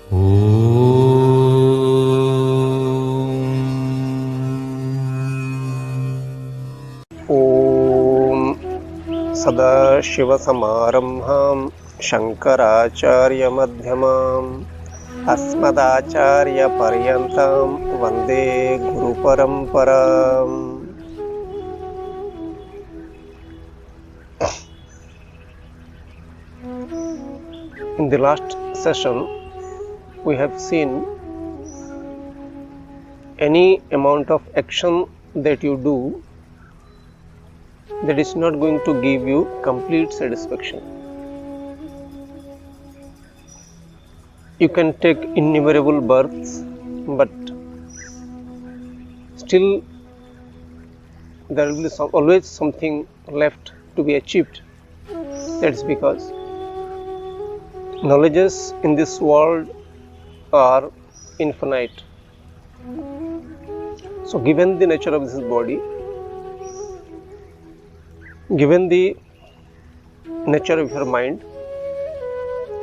ॐ सदाशिवसमारम्भां शङ्कराचार्यमध्यमाम् अस्मदाचार्यपर्यन्तां वन्दे गुरुपरम्पराम्. In the last session, we have seen any amount of action that you do that is not going to give you complete satisfaction. You can take innumerable births, but still there will be always something left to be achieved. That's because knowledges in this world are infinite. So given the nature of this body, given the nature of your mind,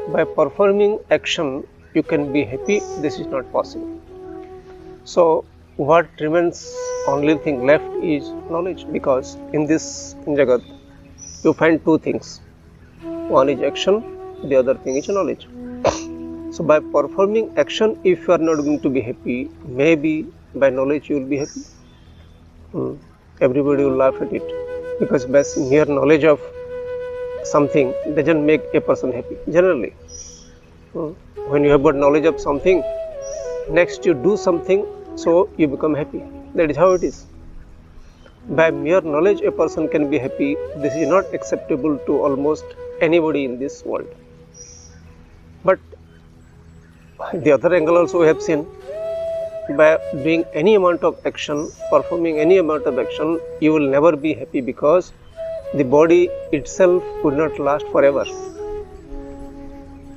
by performing action you can be happy. This is not possible. So what remains, only thing left is knowledge, because in this Jagat you find two things. One is action, the other thing is knowledge. So by performing action, if you are not going to be happy, maybe by knowledge you will be happy. Everybody will laugh at it, because by mere knowledge of something doesn't make a person happy generally. When you have got knowledge of something, next you do something, so you become happy. That is how it is. By mere knowledge a person can be happy. This is not acceptable to almost anybody in this world. But the other angle also we have seen, by doing any amount of action, performing any amount of action, you will never be happy, because the body itself would not last forever.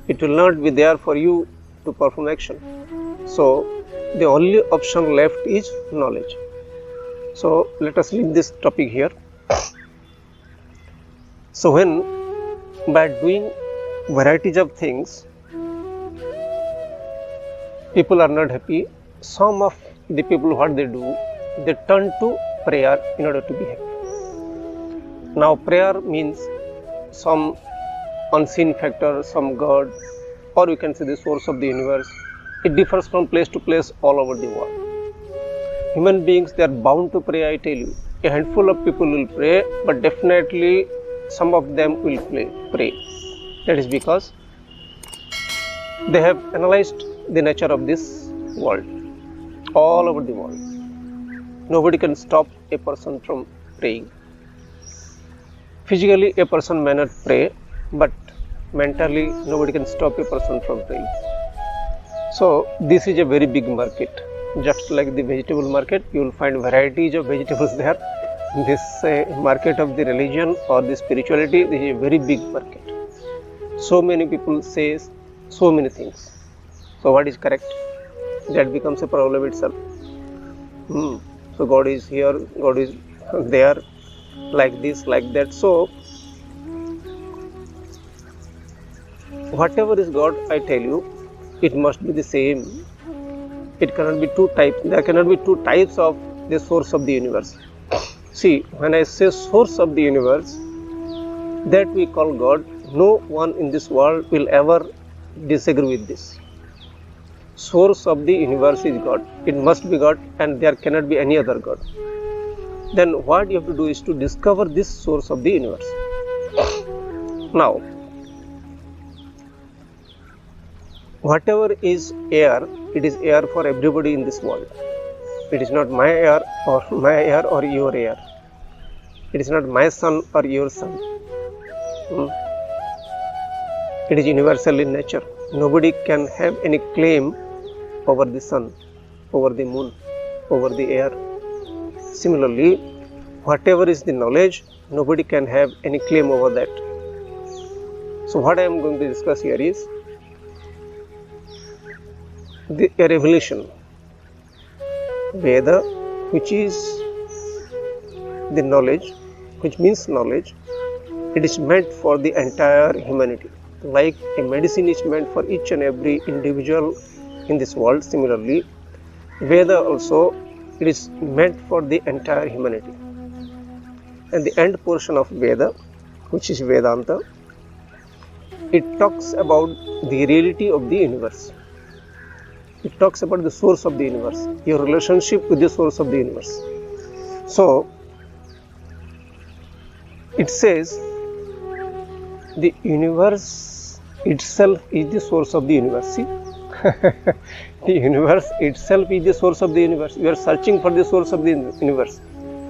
It will not be there for you to perform action. So the only option left is knowledge. So let us leave this topic here. So when by doing varieties of things people are not happy, some of the people, what they do, they turn to prayer in order to be happy. Now prayer means some unseen factor, some God, or you can say the source of the universe. It differs from place to place all over the world. Human beings, they are bound to pray, I tell you. A handful of people will pray, but definitely some of them will pray. That is because they have analyzed the nature of this world, all over the world. Nobody can stop a person from praying. Physically a person may not pray, but mentally nobody can stop a person from praying. So this is a very big market. Just like the vegetable market, you will find varieties of vegetables there. This market of the religion or the spirituality, this is a very big market. So many people say so many things. So what is correct? That becomes a problem itself. So God is here, God is there, like this, like that. So whatever is God, I tell you, it must be the same. It cannot be two types. There cannot be two types of the source of the universe. See, when I say source of the universe, that we call God, no one in this world will ever disagree with this. Source of the universe is God. It must be God, and there cannot be any other God. Then what you have to do is to discover this source of the universe. Now, whatever is air, it is air for everybody in this world. It is not my air or your air. It is not my sun or your sun. It is universal in nature. Nobody can have any claim over the sun, over the moon, over the air. Similarly, whatever is the knowledge, nobody can have any claim over that. So what I am going to discuss here is a revelation. Veda, which is the knowledge, which means knowledge, it is meant for the entire humanity. like a medicine is meant for each and every individual in this world, similarly Veda also, it is meant for the entire humanity. And the end portion of Veda, which is Vedanta, it talks about the reality of the universe. It talks about the source of the universe, your relationship with the source of the universe. So it says the universe itself is the source of the universe. See, the universe itself is the source of the universe. We are searching for the source of the universe.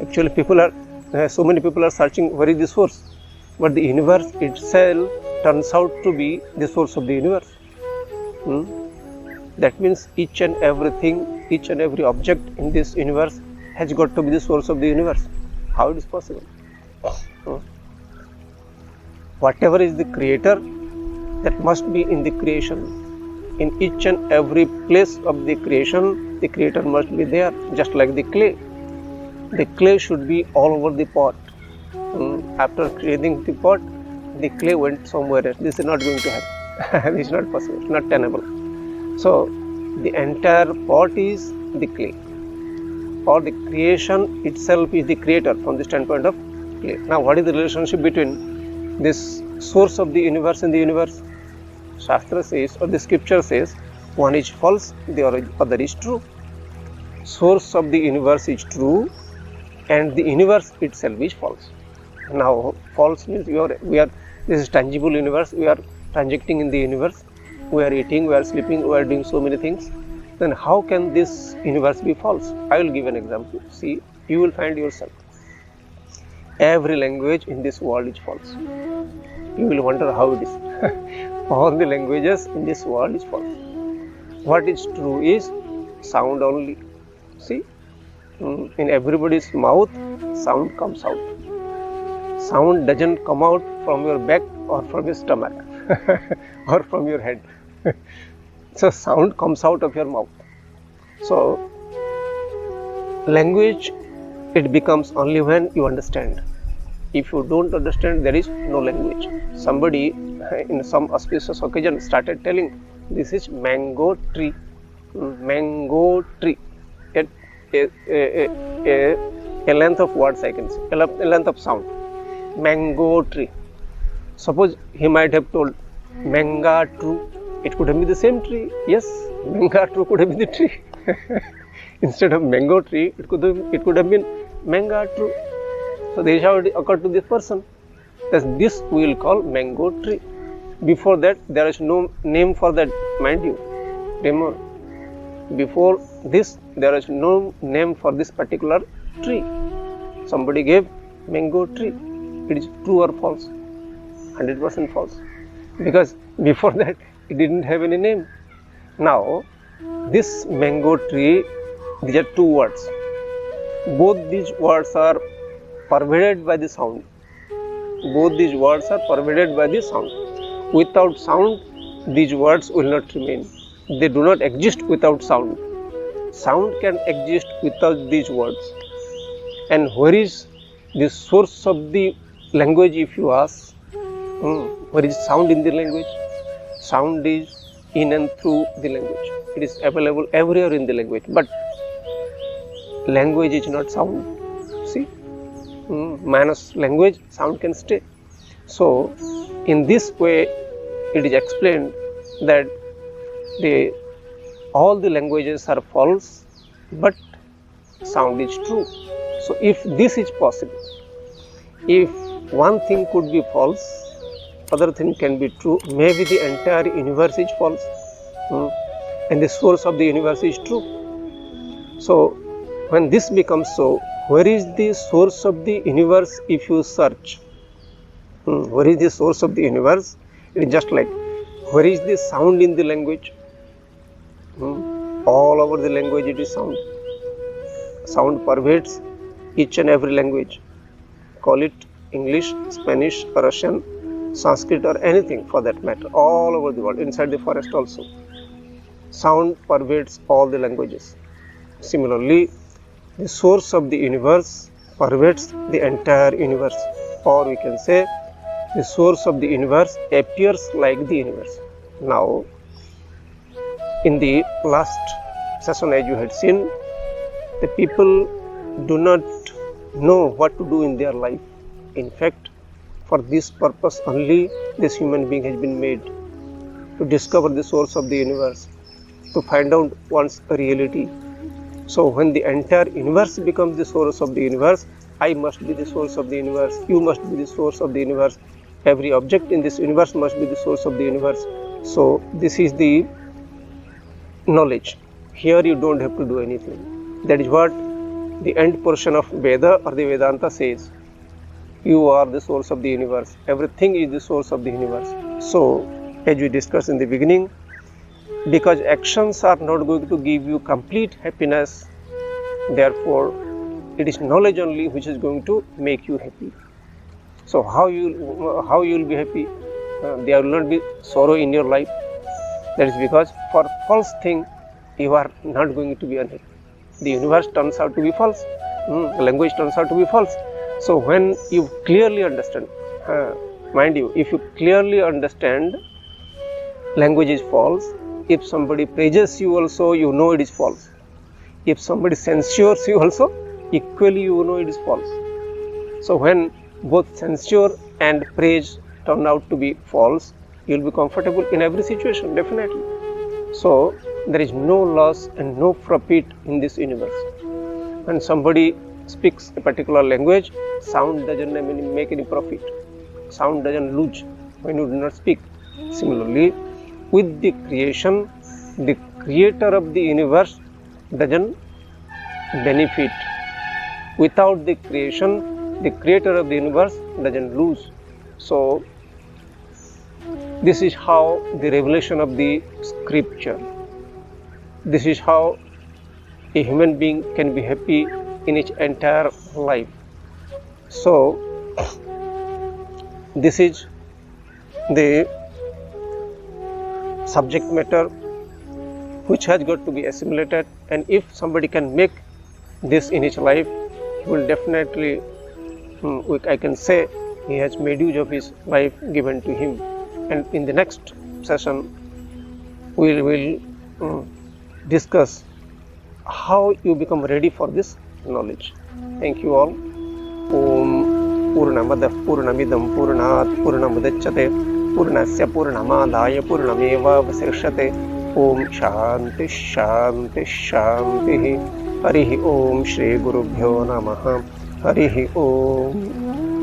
Actually, so many people are searching where is the source, but the universe itself turns out to be the source of the universe. That means each and everything, each and every object in this universe has got to be the source of the universe. How it is possible? Whatever is the creator, that must be in the creation. In each and every place of the creation, the creator must be there, just like the clay. The clay should be all over the pot. After creating the pot, the clay went somewhere else. This is not going to happen. This is not possible. It's not tenable. So the entire pot is the clay, or the creation itself is the creator from the standpoint of clay. Now, what is the relationship between this source of the universe and the universe? Shastra says, or the scripture says, one is false, the other is true. Source of the universe is true, and the universe itself is false. Now, false means this is tangible universe. We are transacting in the universe. We are eating, we are sleeping, we are doing so many things. Then how can this universe be false? I will give an example. See, you will find yourself. Every language in this world is false. You will wonder how it is. All the languages in this world is false. What is true is sound only. See, in everybody's mouth, sound comes out. Sound doesn't come out from your back or from your stomach or from your head. So sound comes out of your mouth. So language, it becomes only when you understand. If you don't understand, there is no language. Somebody in some auspicious occasion started telling, this is mango tree. Mango tree. A length of words I can say, a length of sound. Mango tree. Suppose he might have told manga true. It could have been the same tree. Yes, manga true could have been the tree. Instead of mango tree, it could have been manga true. So this is how it occurred to this person. Thus this we will call mango tree. Before that, there is no name for that, mind you. Remember, before this, there is no name for this particular tree. Somebody gave mango tree. It is true or false? 100% false. Because before that, it didn't have any name. Now, this mango tree, these are two words. Both these words are pervaded by the sound. Both these words are pervaded by the sound. Without sound, these words will not remain. They do not exist without sound. Sound can exist without these words. And where is the source of the language, if you ask? Where is sound in the language? Sound is in and through the language. It is available everywhere in the language. But language is not sound. See? Minus language, sound can stay. So, in this way, it is explained that all the languages are false, but sound is true. So, if this is possible, if one thing could be false, other thing can be true, maybe the entire universe is false, and the source of the universe is true. So, when this becomes so, where is the source of the universe if you search? Where is the source of the universe? It is just like, where is the sound in the language? All over the language it is sound. Sound pervades each and every language. Call it English, Spanish, Russian, Sanskrit or anything for that matter. All over the world, inside the forest also. Sound pervades all the languages. Similarly, the source of the universe pervades the entire universe. Or we can say, the source of the universe appears like the universe. Now, in the last session, as you had seen, the people do not know what to do in their life. In fact, for this purpose only this human being has been made, to discover the source of the universe, to find out one's reality. So when the entire universe becomes the source of the universe, I must be the source of the universe, you must be the source of the universe, every object in this universe must be the source of the universe. So this is the knowledge. Here you don't have to do anything. That is what the end portion of Veda or the Vedanta says. You are the source of the universe. Everything is the source of the universe. So, as we discussed in the beginning, because actions are not going to give you complete happiness, therefore, it is knowledge only which is going to make you happy. So, how you will be happy? There will not be sorrow in your life. That is because for false thing, you are not going to be unhappy. The universe turns out to be false. The language turns out to be false. So when you clearly understand, mind you, if you clearly understand language is false, if somebody praises you also, you know it is false. If somebody censures you also, equally you know it is false. So when both censure and praise turn out to be false, you will be comfortable in every situation, definitely. So there is no loss and no profit in this universe. When somebody speaks a particular language, sound doesn't make any profit. Sound doesn't lose when you do not speak. Similarly, with the creation, the creator of the universe doesn't benefit. Without the creation, the creator of the universe doesn't lose. So, this is how the revelation of the scripture. This is how a human being can be happy in its entire life. So, this is the subject matter which has got to be assimilated, and if somebody can make this in his life, he will definitely, I can say, he has made use of his life given to him. And in the next session, we will discuss how you become ready for this knowledge. Thank you all. Om Purnamadah Purnamidam Purnat Purnamudachyate Purnasya Purnamadaya Purnamevavasishyate. Om Shanti Shanti Shanti. Harihi Om Shri Gurubhyo Namaha. Harihi Om.